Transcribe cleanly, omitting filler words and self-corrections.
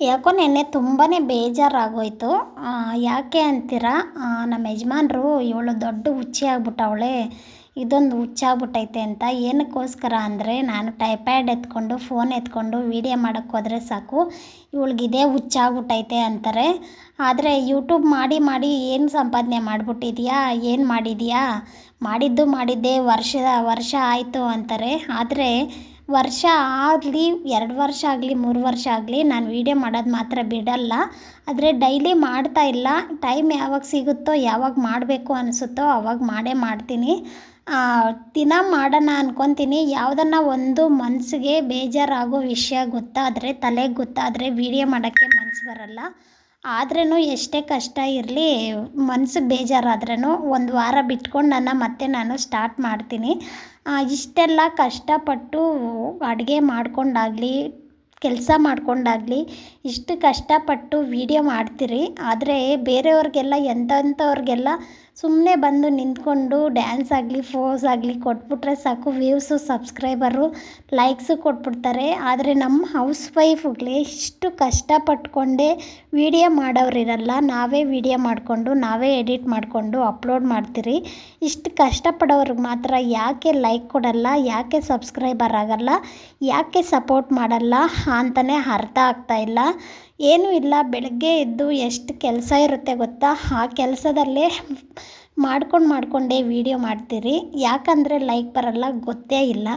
ಯಾಕೋ ನೆನ್ನೆ ತುಂಬಾ ಬೇಜಾರಾಗೋಯ್ತು. ಯಾಕೆ ಅಂತೀರಾ, ನಮ್ಮ ಯಜಮಾನ್ರು ಇವಳು ದೊಡ್ಡ ಹುಚ್ಚಿ ಆಗ್ಬಿಟ್ಟವಳೆ, ಇದೊಂದು ಹುಚ್ಚಾಗ್ಬಿಟ್ಟೈತೆ ಅಂತ. ಏನಕ್ಕೋಸ್ಕರ ಅಂದರೆ, ನಾನು ಟೈಪ್ಯಾಡ್ ಎತ್ಕೊಂಡು ಫೋನ್ ಎತ್ಕೊಂಡು ವೀಡಿಯೋ ಮಾಡೋಕ್ಕೆ ಹೋದರೆ ಸಾಕು, ಇವಳಿಗಿದೇ ಹುಚ್ಚಾಗ್ಬಿಟ್ಟೈತೆ ಅಂತಾರೆ. ಆದರೆ ಯೂಟ್ಯೂಬ್ ಮಾಡಿ ಮಾಡಿ ಏನು ಸಂಪಾದನೆ ಮಾಡಿಬಿಟ್ಟಿದ್ಯಾ, ಏನು ಮಾಡಿದ್ಯಾ, ಮಾಡಿದ್ದೇ ವರ್ಷ ಆಯಿತು ಅಂತಾರೆ. ಆದರೆ ವರ್ಷ ಆಗಲಿ, 2 ವರ್ಷ ಆಗಲಿ, 3 ವರ್ಷ ಆಗಲಿ, ನಾನು ವೀಡಿಯೋ ಮಾಡೋದು ಮಾತ್ರ ಬಿಡಲ್ಲ. ಆದರೆ ಡೈಲಿ ಮಾಡ್ತಾ ಇಲ್ಲ. ಟೈಮ್ ಯಾವಾಗ ಸಿಗುತ್ತೋ, ಯಾವಾಗ ಮಾಡಬೇಕು ಅನಿಸುತ್ತೋ ಆವಾಗ ಮಾಡೇ ಮಾಡ್ತೀನಿ. ದಿನ ಮಾಡೋಣ ಅಂದ್ಕೊತೀನಿ. ಯಾವುದನ್ನು ಒಂದು ಮನಸ್ಸಿಗೆ ಬೇಜಾರಾಗೋ ವಿಷಯ ಗೊತ್ತಾದರೆ, ತಲೆಗೆ ಗೊತ್ತಾದರೆ ವೀಡಿಯೋ ಮಾಡೋಕ್ಕೆ ಮನಸ್ಸು ಬರಲ್ಲ. ಆದ್ರೂ ಎಷ್ಟೇ ಕಷ್ಟ ಇರಲಿ, ಮನಸ್ಸಿಗೆ ಬೇಜಾರಾದ್ರೂ ಒಂದು ವಾರ ಬಿಟ್ಕೊಂಡು ಮತ್ತೆ ನಾನು ಸ್ಟಾರ್ಟ್ ಮಾಡ್ತೀನಿ. ಇಷ್ಟೆಲ್ಲ ಕಷ್ಟಪಟ್ಟು ಅಡುಗೆ ಮಾಡ್ಕೊಂಡಾಗಲಿ, ಕೆಲಸ ಮಾಡ್ಕೊಂಡಾಗಲಿ, ಇಷ್ಟು ಕಷ್ಟಪಟ್ಟು ವೀಡಿಯೋ ಮಾಡ್ತೀರಿ. ಆದರೆ ಬೇರೆಯವ್ರಿಗೆಲ್ಲ, ಎಂಥವ್ರಿಗೆಲ್ಲ ಸುಮ್ಮನೆ ಬಂದು ನಿಂತ್ಕೊಂಡು ಡ್ಯಾನ್ಸ್ ಆಗಲಿ, ಫೋಸ್ ಆಗಲಿ ಕೊಟ್ಬಿಟ್ರೆ ಸಾಕು, ವ್ಯೂಸು, ಸಬ್ಸ್ಕ್ರೈಬರು, ಲೈಕ್ಸು ಕೊಟ್ಬಿಡ್ತಾರೆ. ಆದರೆ ನಮ್ಮ ಹೌಸ್ ವೈಫುಗಳೇ ಇಷ್ಟು ಕಷ್ಟಪಟ್ಕೊಂಡೇ ವೀಡಿಯೋ ಮಾಡೋರಿರಲ್ಲ. ನಾವೇ ವೀಡಿಯೋ ಮಾಡಿಕೊಂಡು, ನಾವೇ ಎಡಿಟ್ ಮಾಡಿಕೊಂಡು ಅಪ್ಲೋಡ್ ಮಾಡ್ತೀರಿ. ಇಷ್ಟು ಕಷ್ಟಪಡೋರಿಗೆ ಮಾತ್ರ ಯಾಕೆ ಲೈಕ್ ಕೊಡಲ್ಲ, ಯಾಕೆ ಸಬ್ಸ್ಕ್ರೈಬರ್ ಆಗಲ್ಲ, ಯಾಕೆ ಸಪೋರ್ಟ್ ಮಾಡಲ್ಲ ಅಂತಲೇ ಅರ್ಥ ಆಗ್ತಾಯಿಲ್ಲ. ಏನೂ ಇಲ್ಲ, ಬೆಳಗ್ಗೆ ಎದ್ದು ಎಷ್ಟು ಕೆಲಸ ಇರುತ್ತೆ ಗೊತ್ತಾ, ಆ ಕೆಲಸದಲ್ಲೇ ಮಾಡ್ಕೊಂಡೇ ವೀಡಿಯೋ ಮಾಡ್ತೀರಿ. ಯಾಕಂದರೆ ಲೈಕ್ ಬರಲ್ಲ ಗೊತ್ತೇ ಇಲ್ಲ.